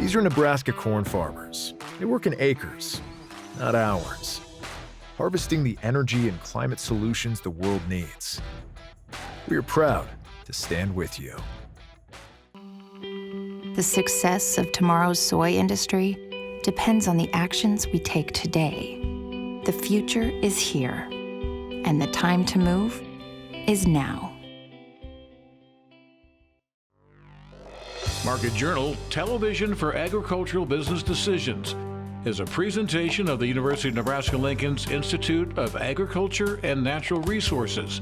These are Nebraska corn farmers. They work in acres, not hours, harvesting the energy and climate solutions the world needs. We are proud to stand with you. The success of tomorrow's soy industry depends on the actions we take today. The future is here, and the time to move is now. Market Journal, Television for Agricultural Business Decisions, is a presentation of the University of Nebraska-Lincoln's Institute of Agriculture and Natural Resources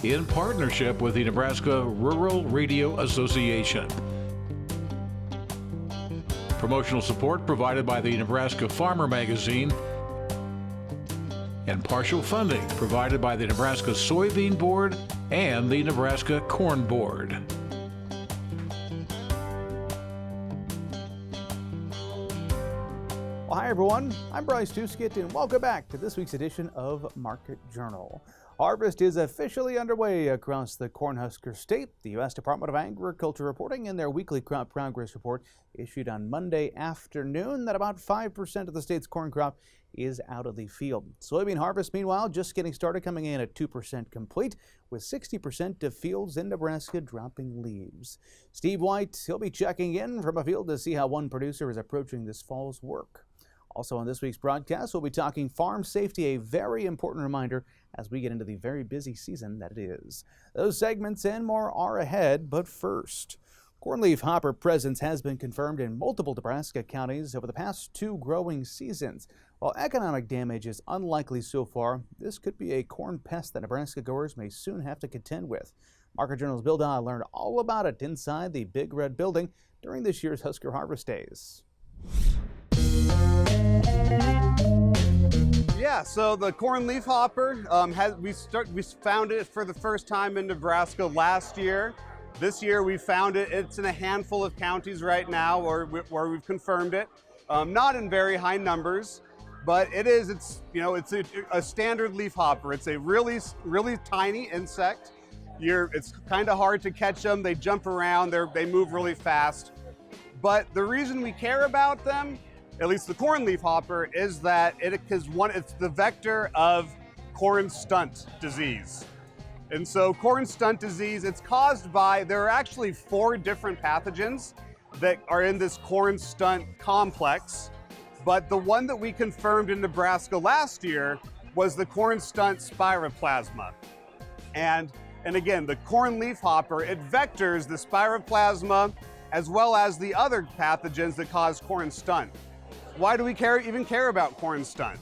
in partnership with the Nebraska Rural Radio Association. Promotional support provided by the Nebraska Farmer Magazine, and partial funding provided by the Nebraska Soybean Board and the Nebraska Corn Board. Well, hi everyone, I'm Bryce Tuskett and welcome back to this week's edition of Market Journal. Harvest is officially underway across the Cornhusker State. The U.S. Department of Agriculture reporting in their weekly crop progress report issued on Monday afternoon that about 5% of the state's corn crop is out of the field. Soybean harvest, meanwhile, just getting started, coming in at 2% complete, with 60% of fields in Nebraska dropping leaves. Steve White, he'll be checking in from a field to see how one producer is approaching this fall's work. Also on this week's broadcast, we'll be talking farm safety, a very important reminder as we get into the very busy season that it is. Those segments and more are ahead, but first, cornleaf hopper presence has been confirmed in multiple Nebraska counties over the past 2 growing seasons. While economic damage is unlikely so far, this could be a corn pest that Nebraska growers may soon have to contend with. Market Journal's Bill Dye learned all about it inside the Big Red Building during this year's Husker Harvest Days. Yeah, so the corn leaf hopper, we found it for the first time in Nebraska last year. This year we found it. It's in a handful of counties right now where we've confirmed it. Not in very high numbers, but it's a standard leaf hopper. It's a really tiny insect. It's kind of hard to catch them. They jump around. They move really fast. But the reason we care about them, at least the corn leaf hopper, is that it's the vector of corn stunt disease. And so corn stunt disease, it's caused by, there are actually 4 different pathogens that are in this corn stunt complex. But the one that we confirmed in Nebraska last year was the corn stunt spiroplasma. And again, the corn leaf hopper, it vectors the spiroplasma as well as the other pathogens that cause corn stunt. Why do we even care about corn stunt?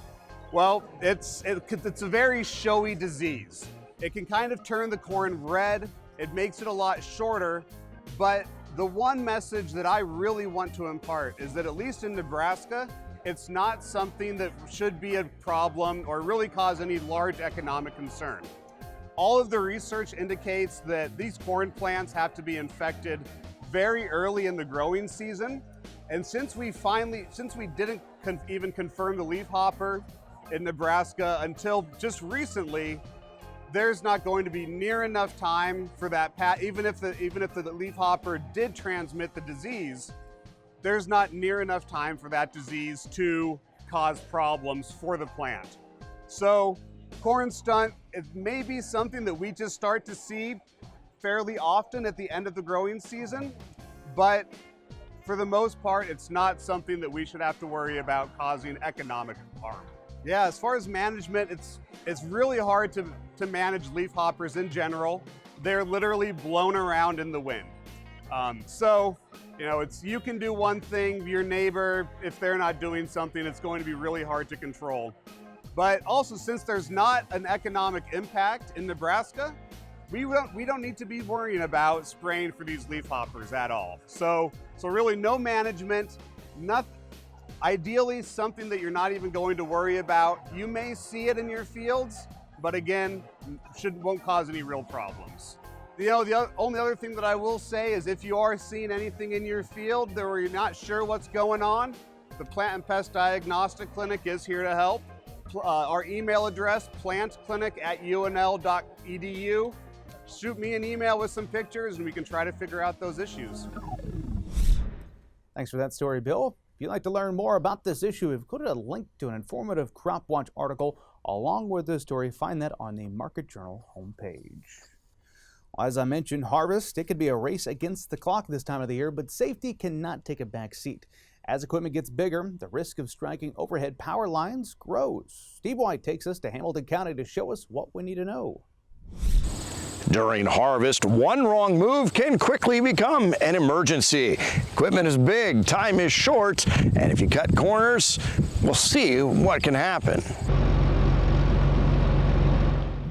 Well, it's a very showy disease. It can kind of turn the corn red. It makes it a lot shorter. But the one message that I really want to impart is that at least in Nebraska, it's not something that should be a problem or really cause any large economic concern. All of the research indicates that these corn plants have to be infected very early in the growing season. And since we didn't even confirm the leaf hopper in Nebraska until just recently, there's not going to be near enough time for that even if the leaf hopper did transmit the disease, there's not near enough time for that disease to cause problems for the plant. So corn stunt, it may be something that we just start to see fairly often at the end of the growing season, but for the most part, it's not something that we should have to worry about causing economic harm. Yeah, as far as management, it's really hard to manage leaf hoppers in general. They're literally blown around in the wind. So, you can do one thing, your neighbor, if they're not doing something, it's going to be really hard to control. But also, since there's not an economic impact in Nebraska, we don't need to be worrying about spraying for these leaf hoppers at all. So really no management, ideally something that you're not even going to worry about. You may see it in your fields, but again, won't cause any real problems. The only other thing that I will say is if you are seeing anything in your field where you're not sure what's going on, the Plant and Pest Diagnostic Clinic is here to help. Our email address, plantclinic@unl.edu. Shoot me an email with some pictures and we can try to figure out those issues. Thanks for that story, Bill. If you'd like to learn more about this issue, we've included a link to an informative Crop Watch article along with the story. Find that on the Market Journal homepage. As I mentioned, harvest, it could be a race against the clock this time of the year, but safety cannot take a back seat. As equipment gets bigger, the risk of striking overhead power lines grows. Steve White takes us to Hamilton County to show us what we need to know. During harvest, one wrong move can quickly become an emergency. Equipment is big, time is short, and if you cut corners, we'll see what can happen.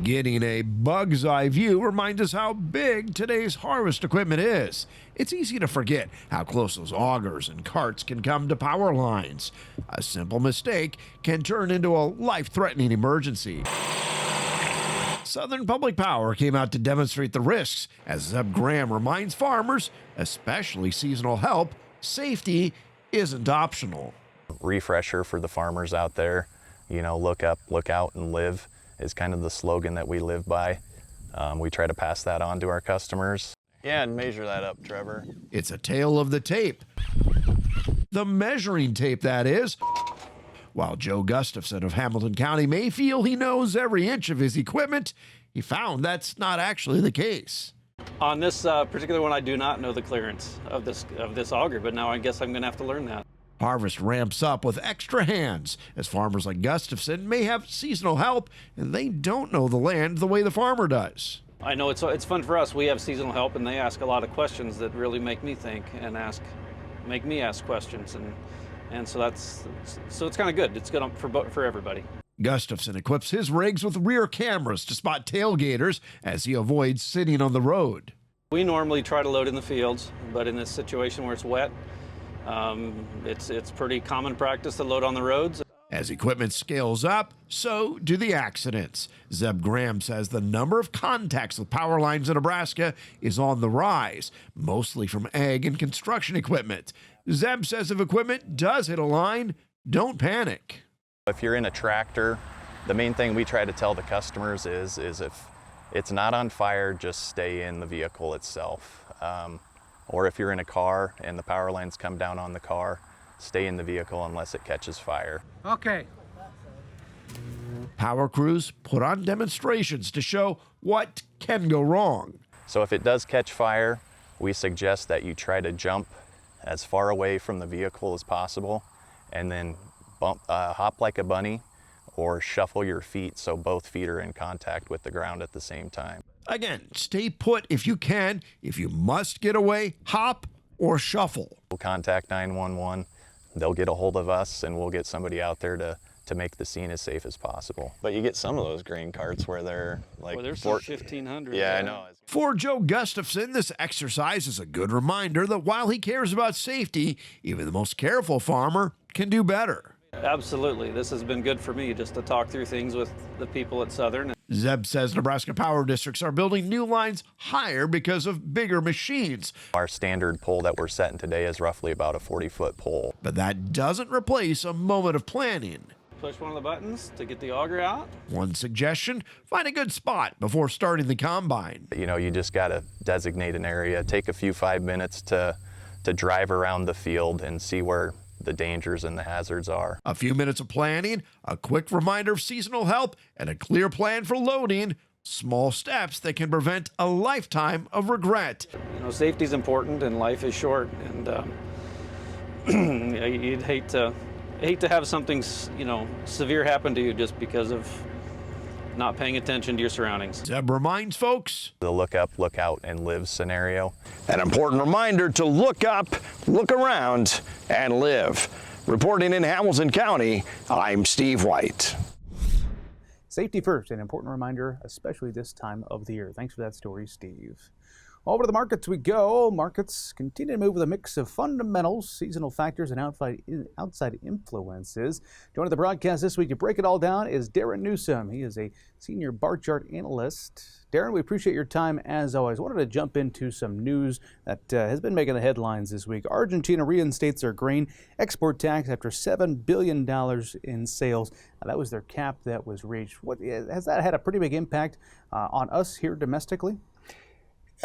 Getting a bug's eye view reminds us how big today's harvest equipment is. It's easy to forget how close those augers and carts can come to power lines. A simple mistake can turn into a life-threatening emergency. Southern Public Power came out to demonstrate the risks as Zeb Graham reminds farmers, especially seasonal help, safety isn't optional. Refresher for the farmers out there, look up, look out, and live is kind of the slogan that we live by. We try to pass that on to our customers. Yeah, and measure that up, Trevor. It's a tale of the tape. The measuring tape, that is. While Joe Gustafson of Hamilton County may feel he knows every inch of his equipment, he found that's not actually the case. On this particular one, I do not know the clearance of this auger, but now I guess I'm going to have to learn that. Harvest ramps up with extra hands, as farmers like Gustafson may have seasonal help, and they don't know the land the way the farmer does. I know it's fun for us. We have seasonal help, and they ask a lot of questions that really make me think and make me ask questions, and so it's kind of good. It's good for everybody. Gustafson equips his rigs with rear cameras to spot tailgaters as he avoids sitting on the road. We normally try to load in the fields, but in this situation where it's wet, it's pretty common practice to load on the roads. As equipment scales up, so do the accidents. Zeb Graham says the number of contacts with power lines in Nebraska is on the rise, mostly from ag and construction equipment. Zeb says if equipment does hit a line, don't panic. If you're in a tractor, the main thing we try to tell the customers is if it's not on fire, just stay in the vehicle itself. Or if you're in a car and the power lines come down on the car, stay in the vehicle unless it catches fire. Okay. Power crews put on demonstrations to show what can go wrong. So if it does catch fire, we suggest that you try to jump as far away from the vehicle as possible and then hop like a bunny or shuffle your feet so both feet are in contact with the ground at the same time. Again, stay put if you can. If you must get away, hop or shuffle. We'll contact 911. They'll get a hold of us and we'll get somebody out there to make the scene as safe as possible. But you get some of those grain carts where they're like... Well, there's 1,500. Yeah, I know. For Joe Gustafson, this exercise is a good reminder that while he cares about safety, even the most careful farmer can do better. Absolutely. This has been good for me just to talk through things with the people at Southern. Zeb says Nebraska power districts are building new lines higher because of bigger machines. Our standard pole that we're setting today is roughly about a 40-foot pole. But that doesn't replace a moment of planning. Push one of the buttons to get the auger out. One suggestion, find a good spot before starting the combine. You just got to designate an area, take a few 5 minutes to drive around the field and see where the dangers and the hazards are. A few minutes of planning, a quick reminder of seasonal help, and a clear plan for loading. Small steps that can prevent a lifetime of regret. Safety is important and life is short, and you'd hate to have something, severe happen to you just because of not paying attention to your surroundings. Zeb reminds folks. The look up, look out, and live scenario. An important reminder to look up, look around, and live. Reporting in Hamilton County, I'm Steve White. Safety first, an important reminder, especially this time of the year. Thanks for that story, Steve. Over to the markets we go. Markets continue to move with a mix of fundamentals, seasonal factors, and outside influences. Joining the broadcast this week to break it all down is Darin Newsom. He is a senior Barchart Analyst. Darin, we appreciate your time as always. I wanted to jump into some news that has been making the headlines this week. Argentina reinstates their grain export tax after $7 billion in sales. That was their cap that was reached. Has that had a pretty big impact on us here domestically?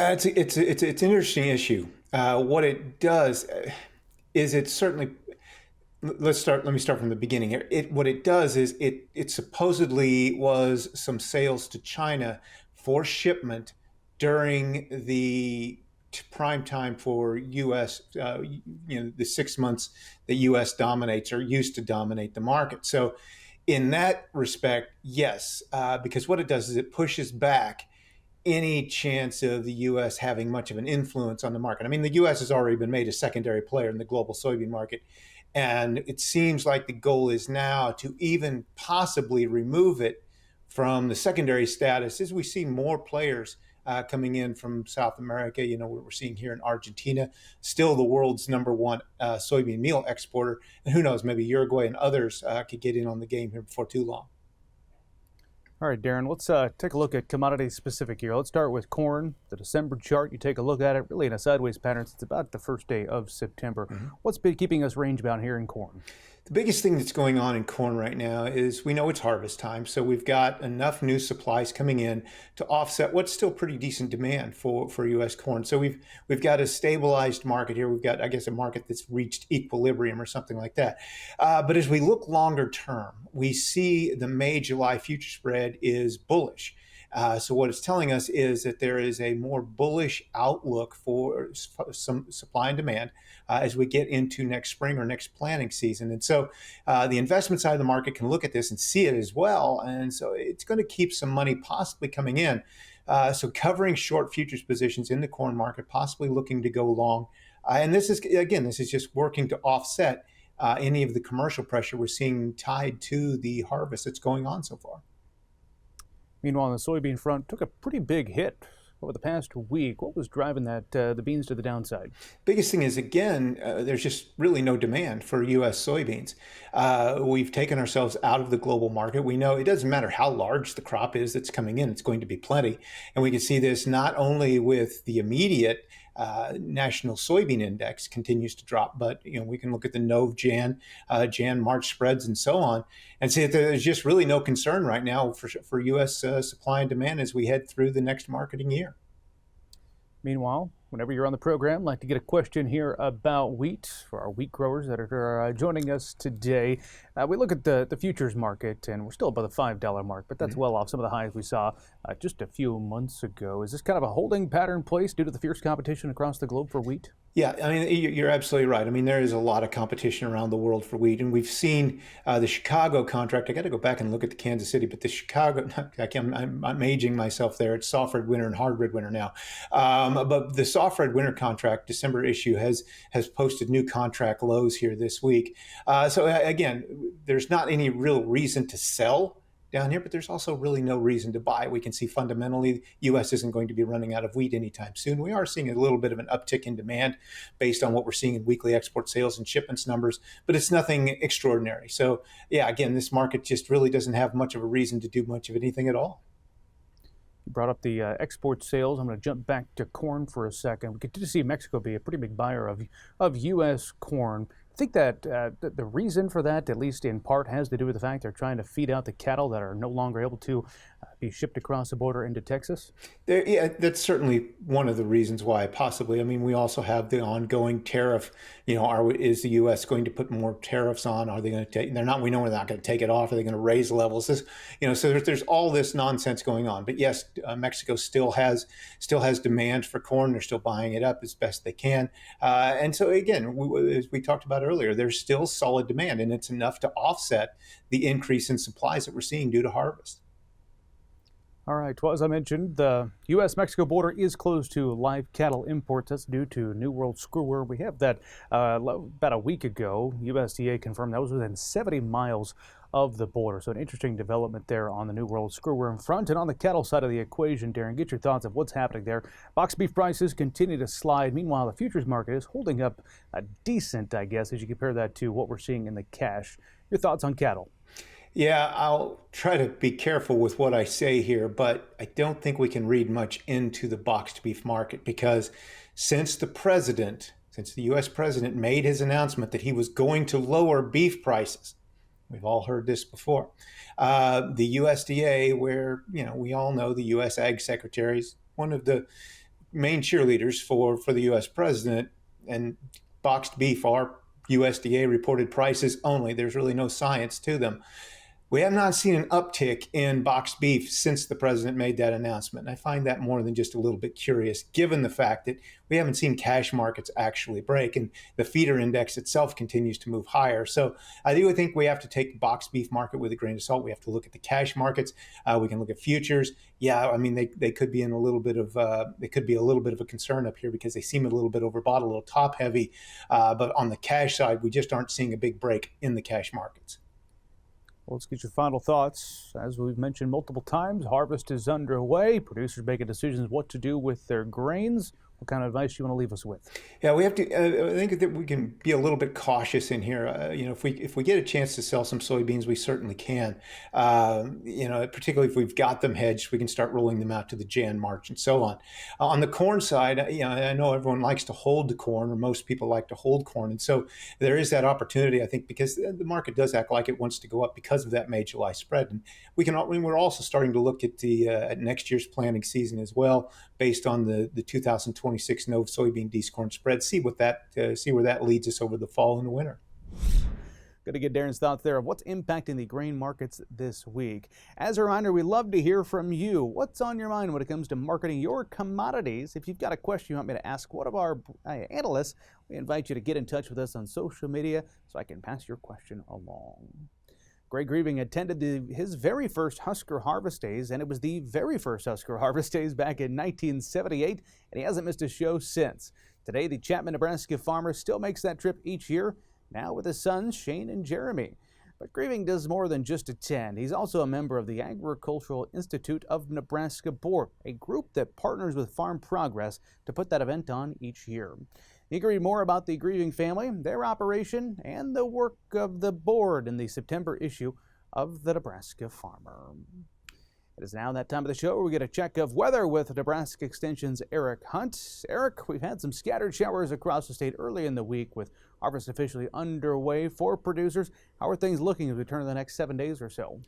It's an interesting issue. What it does, is it certainly, let me start from the beginning here. What it does is it supposedly was some sales to China for shipment during the prime time for U.S., the 6 months that U.S. dominates or used to dominate the market. So in that respect, yes, because what it does is it pushes back any chance of the U.S. having much of an influence on the market. I mean, the U.S. has already been made a secondary player in the global soybean market. And it seems like the goal is now to even possibly remove it from the secondary status as we see more players coming in from South America. You know, what we're seeing here in Argentina, still the world's #1 soybean meal exporter. And who knows, maybe Uruguay and others could get in on the game here before too long. All right, Darin, let's take a look at commodity specific here. Let's start with corn, the December chart. You take a look at it, really in a sideways pattern since about the first day of September. What's been keeping us range bound here in corn? The biggest thing that's going on in corn right now is we know it's harvest time, so we've got enough new supplies coming in to offset what's still pretty decent demand for U.S. corn. So we've got a stabilized market here. We've got, I guess, a market that's reached equilibrium or something like that. But as we look longer term, we see the May July future spread is bullish. So what it's telling us is that there is a more bullish outlook for some supply and demand as we get into next spring or next planting season. And so the investment side of the market can look at this and see it as well. And so it's going to keep some money possibly coming in. So covering short futures positions in the corn market, possibly looking to go long. And this is just working to offset any of the commercial pressure we're seeing tied to the harvest that's going on so far. Meanwhile, on the soybean front, took a pretty big hit over the past week. What was driving that, the beans to the downside? Biggest thing is, again, there's just really no demand for U.S. soybeans. We've taken ourselves out of the global market. We know it doesn't matter how large the crop is that's coming in, it's going to be plenty. And we can see this not only with the immediate national soybean index continues to drop, but we can look at the Nov Jan-March spreads and so on, and see that there's just really no concern right now for U.S. Supply and demand as we head through the next marketing year. Meanwhile, whenever you're on the program, I'd like to get a question here about wheat for our wheat growers that are joining us today. We look at the futures market, and we're still above the $5 mark, but that's well off some of the highs we saw just a few months ago. Is this kind of a holding pattern place due to the fierce competition across the globe for wheat? Yeah, I mean, you're absolutely right. I mean, there is a lot of competition around the world for wheat, and we've seen the Chicago contract. I got to go back and look at the Kansas City, but the Chicago, I'm aging myself there. It's soft red winter and hard red winter now. But the soft red winter contract, December issue, has posted new contract lows here this week. So again, there's not any real reason to sell down here, but there's also really no reason to buy. We can see fundamentally U.S. isn't going to be running out of wheat anytime soon. We are seeing a little bit of an uptick in demand based on what we're seeing in weekly export sales and shipments numbers, but it's nothing extraordinary. So yeah, again, this market just really doesn't have much of a reason to do much of anything at all. You brought up the export sales. I'm going to jump back to corn for a second. We continue to see Mexico be a pretty big buyer of U.S. corn. I think that the reason for that, at least in part, has to do with the fact they're trying to feed out the cattle that are no longer able to be shipped across the border into Texas? Yeah, that's certainly one of the reasons why, possibly. I mean, we also have the ongoing tariff. Is the U.S. going to put more tariffs on? Are they going to take? They're not. We know they're not going to take it off. Are they going to raise levels? So there's all this nonsense going on. But yes, Mexico still has demand for corn. They're still buying it up as best they can. And so again, as we talked about earlier, there's still solid demand, and it's enough to offset the increase in supplies that we're seeing due to harvest. All right. Well, as I mentioned, the U.S.-Mexico border is closed to live cattle imports. That's due to New World screwworm. We have that about a week ago. USDA confirmed that was within 70 miles of the border. So an interesting development there on the New World screwworm front. And on the cattle side of the equation, Darin, get your thoughts of what's happening there. Box beef prices continue to slide. Meanwhile, the futures market is holding up decent, I guess, as you compare that to what we're seeing in the cash. Your thoughts on cattle? Yeah, I'll try to be careful with what I say here, but I don't think we can read much into the boxed beef market, because since the U.S. president made his announcement that he was going to lower beef prices, we've all heard this before, the USDA, where we all know the U.S. Ag Secretary is one of the main cheerleaders for the U.S. president, and boxed beef are USDA reported prices only. There's really no science to them. We have not seen an uptick in boxed beef since the president made that announcement. And I find that more than just a little bit curious, given the fact that we haven't seen cash markets actually break, and the feeder index itself continues to move higher. So I do think we have to take the boxed beef market with a grain of salt. We have to look at the cash markets. We can look at futures. Yeah, I mean, they could be in a little bit of a concern up here because they seem a little bit overbought, a little top heavy. But on the cash side, we just aren't seeing a big break in the cash markets. Well, let's get your final thoughts. As we've mentioned multiple times, harvest is underway. Producers making decisions what to do with their grains. What kind of advice do you want to leave us with? Yeah, we have to. I think that we can be a little bit cautious in here. If we get a chance to sell some soybeans, we certainly can. Particularly if we've got them hedged, we can start rolling them out to the Jan, March, and so on. On the corn side, I know everyone likes to hold the corn, or most people like to hold corn, and so there is that opportunity. I think because the market does act like it wants to go up because of that May July spread, and we're also starting to look at at next year's planting season as well, based on the 2026 no soybean corn spread. See where that leads us over the fall and the winter. Going to get Darin's thoughts there of what's impacting the grain markets this week. As a reminder, we love to hear from you. What's on your mind when it comes to marketing your commodities? If you've got a question you want me to ask one of our analysts, we invite you to get in touch with us on social media so I can pass your question along. Greg Grieving attended his very first Husker Harvest Days, and it was the very first Husker Harvest Days back in 1978, and he hasn't missed a show since. Today, the Chapman, Nebraska farmer still makes that trip each year, now with his sons, Shane and Jeremy. But Grieving does more than just attend. He's also a member of the Agricultural Institute of Nebraska Board, a group that partners with Farm Progress to put that event on each year. You can read more about the Grieving family, their operation, and the work of the board in the September issue of the Nebraska Farmer. It is now that time of the show where we get a check of weather with Nebraska Extension's Eric Hunt. Eric, we've had some scattered showers across the state early in the week with harvest officially underway for producers. How are things looking as we turn to the next 7 days or so?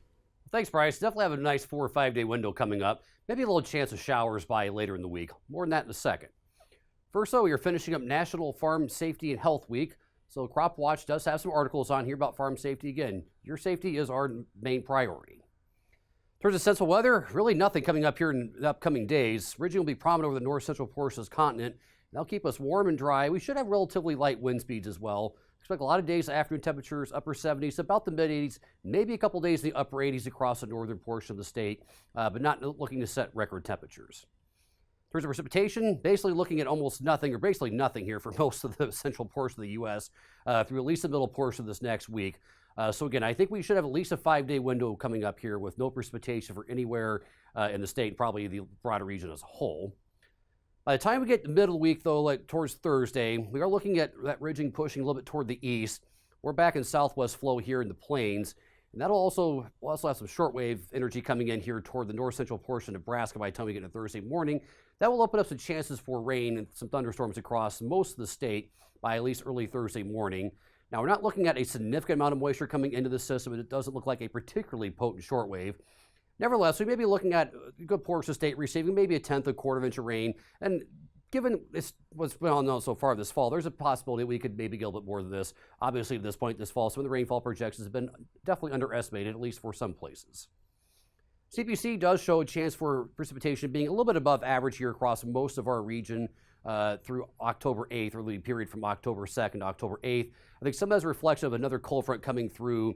Thanks, Bryce. Definitely have a nice 4 or 5 day window coming up. Maybe a little chance of showers by later in the week. More on that in a second. First, though, we are finishing up National Farm Safety and Health Week. So Crop Watch does have some articles on here about farm safety. Again, your safety is our main priority. In terms of central weather, really nothing coming up here in the upcoming days. Ridging will be prominent over the north-central portion of this continent. That'll keep us warm and dry. We should have relatively light wind speeds as well. Expect a lot of days of afternoon temperatures, upper 70s, about the mid-80s, maybe a couple days in the upper 80s across the northern portion of the state, but not looking to set record temperatures. In terms of precipitation, basically looking at almost nothing, or basically nothing here for most of the central portion of the U.S. Through at least the middle portion of this next week. So again, I think we should have at least a 5 day window coming up here with no precipitation for anywhere in the state, probably the broader region as a whole. By the time we get to the middle of the week, though, like towards Thursday, we are looking at that ridging pushing a little bit toward the east. We're back in southwest flow here in the plains. And that'll also, we'll also have some shortwave energy coming in here toward the north-central portion of Nebraska by the time we get to Thursday morning. That will open up some chances for rain and some thunderstorms across most of the state by at least early Thursday morning. Now, we're not looking at a significant amount of moisture coming into the system, and it doesn't look like a particularly potent shortwave. Nevertheless, we may be looking at a good portion of the state receiving maybe a tenth, a quarter of inch of rain. And given what's been on known so far this fall, there's a possibility we could maybe get a little bit more than this. Obviously, at this point this fall, some of the rainfall projections have been definitely underestimated, at least for some places. CPC does show a chance for precipitation being a little bit above average here across most of our region through October 8th, or the period from October 2nd to October 8th. I think some of that is a reflection of another cold front coming through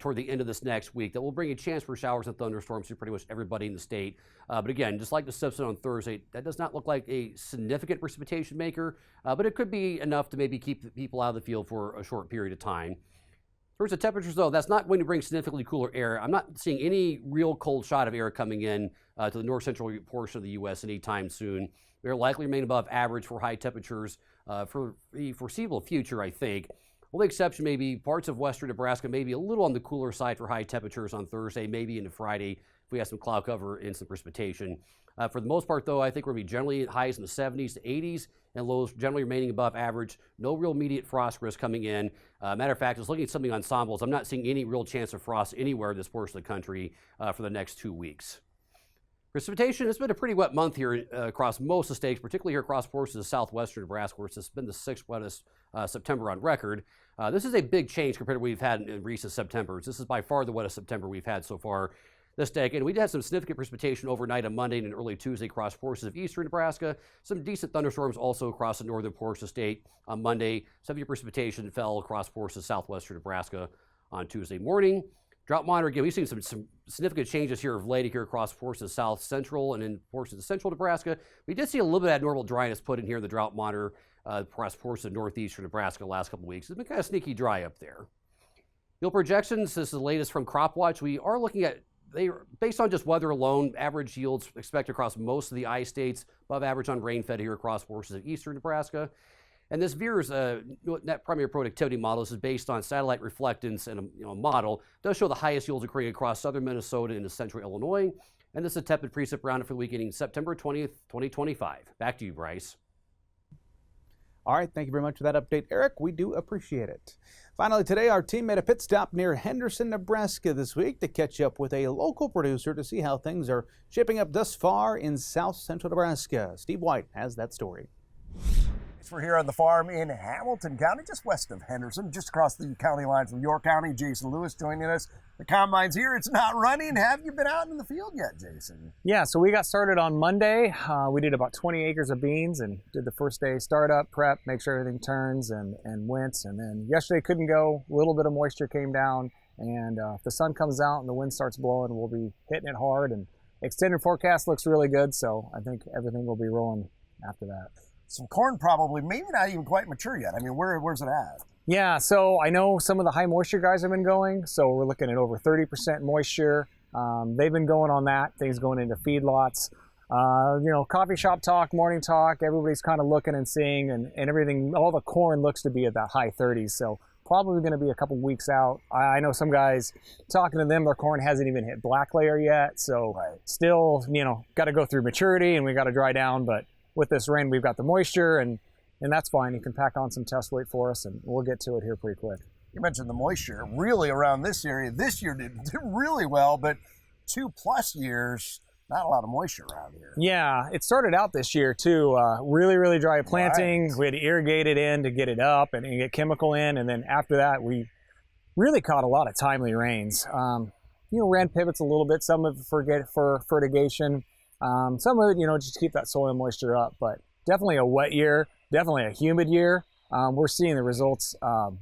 toward the end of this next week that will bring a chance for showers and thunderstorms to pretty much everybody in the state. But again, just like the Simpson on Thursday, that does not look like a significant precipitation maker, but it could be enough to maybe keep the people out of the field for a short period of time. In terms of temperatures, though, that's not going to bring significantly cooler air. I'm not seeing any real cold shot of air coming in to the north-central portion of the U.S. anytime soon. We're likely to remain above average for high temperatures for the foreseeable future, I think. Only exception may be parts of western Nebraska, maybe a little on the cooler side for high temperatures on Thursday, maybe into Friday if we have some cloud cover and some precipitation. For the most part, though, I think we're going to be generally at highs in the 70s to 80s and lows generally remaining above average. No real immediate frost risk coming in. Matter of fact, I was looking at something on ensembles. I'm not seeing any real chance of frost anywhere in this portion of the country for the next 2 weeks. Precipitation, it's been a pretty wet month here across most of the states, particularly here across portions of southwestern Nebraska, where it's been the 6th wettest September on record. This is a big change compared to what we've had in recent Septembers. This is by far the wettest September we've had so far this decade. And we did have some significant precipitation overnight on Monday and early Tuesday across portions of eastern Nebraska. Some decent thunderstorms also across the northern portion of the state on Monday. Some precipitation fell across portions of southwestern Nebraska on Tuesday morning. Drought monitor, again, we've seen some significant changes here of late here across portions of south central and in portions of central Nebraska. We did see a little bit of abnormal dryness put in here in the drought monitor across portions of northeastern Nebraska the last couple of weeks. It's been kind of sneaky dry up there. Yield projections, this is the latest from Crop Watch. We are looking at, based on just weather alone, average yields expected across most of the I states, above average on rain-fed here across portions of eastern Nebraska. And this VIERS net primary productivity model. This is based on satellite reflectance and a model. It does show the highest yields occurring across southern Minnesota into central Illinois. And this is a tepid precip round for the week ending September 20th, 2025. Back to you, Bryce. All right, thank you very much for that update, Eric. We do appreciate it. Finally, today, our team made a pit stop near Henderson, Nebraska this week to catch up with a local producer to see how things are shaping up thus far in south central Nebraska. Steve White has that story. We're here on the farm in Hamilton County, just west of Henderson, just across the county line from York County. Jason Lewis joining us. The combine's here. It's not running. Have you been out in the field yet, Jason? Yeah, so we got started on Monday. We did about 20 acres of beans and did the first day startup, prep, make sure everything turns and wints. And then yesterday couldn't go. A little bit of moisture came down. And if the sun comes out and the wind starts blowing, we'll be hitting it hard. And extended forecast looks really good, so I think everything will be rolling after that. Some corn probably, maybe not even quite mature yet. I mean, where's it at? Yeah, so I know some of the high moisture guys have been going, so we're looking at over 30% moisture. They've been going on that, things going into feedlots. Coffee shop talk, morning talk, everybody's kind of looking and seeing, and everything, all the corn looks to be at that high 30s, so probably going to be a couple weeks out. I know some guys, talking to them, their corn hasn't even hit black layer yet, so still, got to go through maturity and we got to dry down, but with this rain, we've got the moisture, and that's fine. You can pack on some test weight for us, and we'll get to it here pretty quick. You mentioned the moisture. Really around this area, this year did really well, but 2+ years, not a lot of moisture around here. Yeah, it started out this year, too. Really, really dry planting. Right. We had to irrigate it in to get it up and get chemical in, and then after that, we really caught a lot of timely rains. Ran pivots a little bit, some of it for fertigation. Some of it, just keep that soil moisture up, but definitely a wet year, definitely a humid year. We're seeing the results,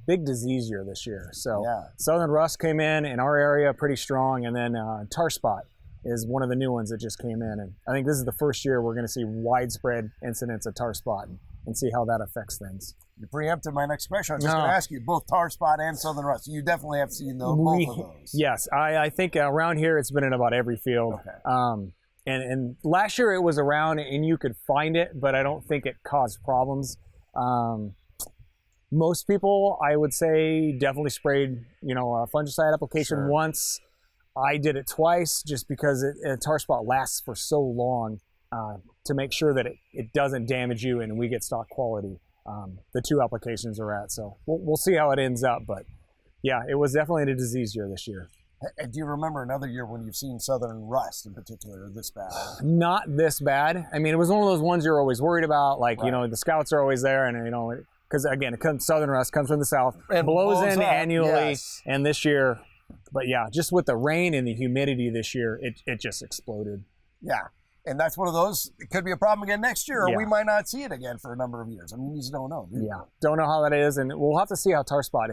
big disease year this year. So Southern Rust came in our area pretty strong, and then tar spot is one of the new ones that just came in. And I think this is the first year we're going to see widespread incidents of tar spot and see how that affects things. You preempted my next question. I was just going to ask you, both tar spot and Southern Rust. You definitely have seen both of those. Yes, I think around here it's been in about every field. Okay. And last year it was around and you could find it, but I don't think it caused problems. Most people, I would say, definitely sprayed, a fungicide application once. I did it twice just because a tar spot lasts for so long to make sure that it doesn't damage you and we get stock quality. The 2 applications are at, so we'll see how it ends up. But yeah, it was definitely a disease year this year. Do you remember another year when you've seen Southern Rust in particular this bad? Not this bad. I mean, it was one of those ones you're always worried about. Like, the scouts are always there, and because again, Southern Rust comes from the south, and blows in annually, and this year, but yeah, just with the rain and the humidity this year, it just exploded. Yeah, and that's one of those. It could be a problem again next year, or we might not see it again for a number of years. I mean, you just don't know. Don't know how that is, and we'll have to see how tar spot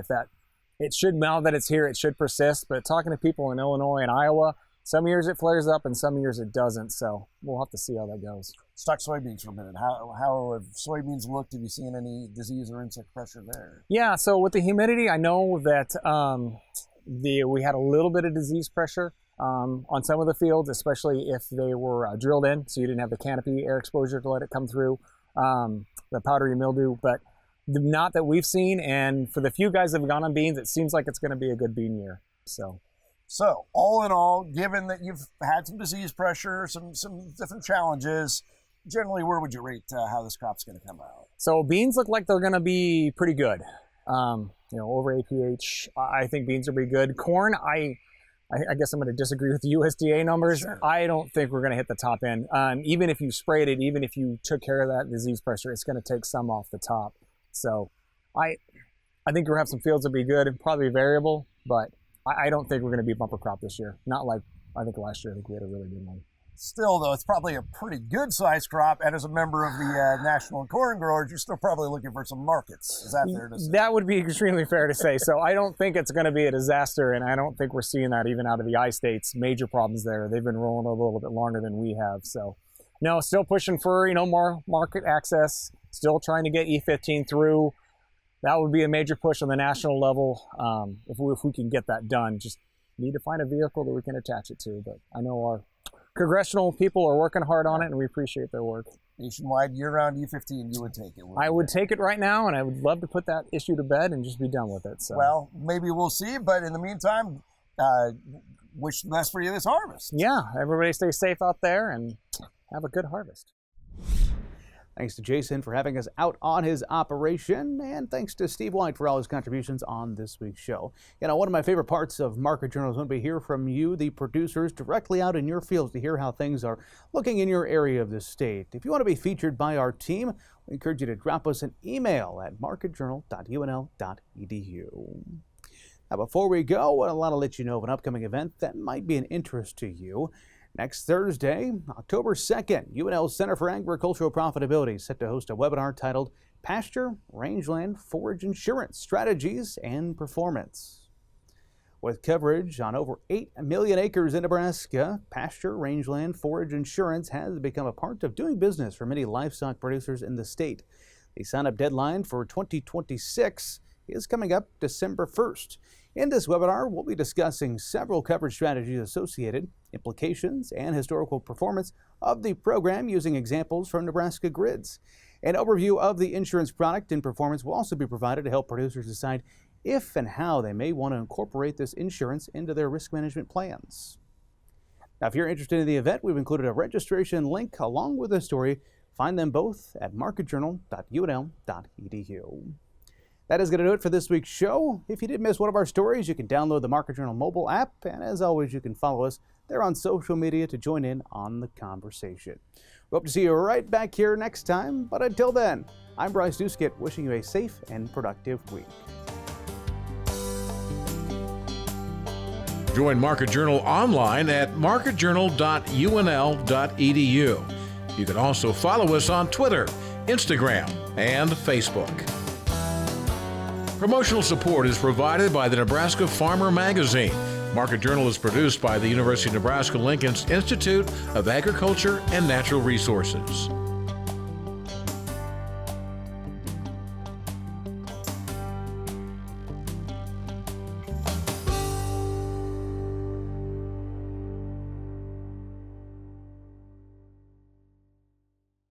it should, now that it's here, it should persist. But talking to people in Illinois and Iowa, some years it flares up and some years it doesn't. So we'll have to see how that goes. Let's talk soybeans for a minute. How have soybeans looked? Have you seen any disease or insect pressure there? Yeah, so with the humidity, I know that we had a little bit of disease pressure on some of the fields, especially if they were drilled in, so you didn't have the canopy air exposure to let it come through, the powdery mildew. But not that we've seen, and for the few guys that have gone on beans, it seems like it's going to be a good bean year. So all in all, given that you've had some disease pressure, some different challenges, generally, where would you rate how this crop's going to come out? So beans look like they're going to be pretty good. Over APH, I think beans will be good. Corn, I I guess I'm going to disagree with the USDA numbers. Sure. I don't think we're going to hit the top end. Even if you sprayed it, even if you took care of that disease pressure, it's going to take some off the top. So I think we'll have some fields that'll be good and probably variable, but I don't think we're going to be bumper crop this year. Not like I think last year. I think we had a really good one. Still, though, it's probably a pretty good sized crop. And as a member of the National Corn Growers, you're still probably looking for some markets. Is that fair to say? That would be extremely fair to say. So I don't think it's going to be a disaster, and I don't think we're seeing that even out of the I-states. Major problems there. They've been rolling a little bit longer than we have. So, no, still pushing for more market access. Still trying to get E15 through. That would be a major push on the national level if we can get that done. Just need to find a vehicle that we can attach it to. But I know our congressional people are working hard on it, and we appreciate their work. Nationwide, year-round E15, you would take it. I would take it right now, and I would love to put that issue to bed and just be done with it. So. Well, maybe we'll see, but in the meantime, wish the best for you this harvest. Yeah, everybody stay safe out there and have a good harvest. Thanks to Jason for having us out on his operation, and thanks to Steve White for all his contributions on this week's show. One of my favorite parts of Market Journal is when we hear from you, the producers, directly out in your fields to hear how things are looking in your area of the state. If you want to be featured by our team, we encourage you to drop us an email at marketjournal.unl.edu. Now, before we go, I want to let you know of an upcoming event that might be an interest to you. Next Thursday, October 2nd, UNL Center for Agricultural Profitability is set to host a webinar titled Pasture, Rangeland, Forage Insurance, Strategies and Performance. With coverage on over 8 million acres in Nebraska, Pasture, Rangeland, Forage Insurance has become a part of doing business for many livestock producers in the state. The sign-up deadline for 2026 is coming up December 1st. In this webinar, we'll be discussing several coverage strategies associated, implications, and historical performance of the program using examples from Nebraska grids. An overview of the insurance product and performance will also be provided to help producers decide if and how they may want to incorporate this insurance into their risk management plans. Now, if you're interested in the event, we've included a registration link along with a story. Find them both at marketjournal.unl.edu. That is going to do it for this week's show. If you did miss one of our stories, you can download the Market Journal mobile app, and as always, you can follow us there on social media to join in on the conversation. We hope to see you right back here next time, but until then, I'm Bryce Duskett, wishing you a safe and productive week. Join Market Journal online at marketjournal.unl.edu. You can also follow us on Twitter, Instagram, and Facebook. Promotional support is provided by the Nebraska Farmer Magazine. Market Journal is produced by the University of Nebraska-Lincoln's Institute of Agriculture and Natural Resources.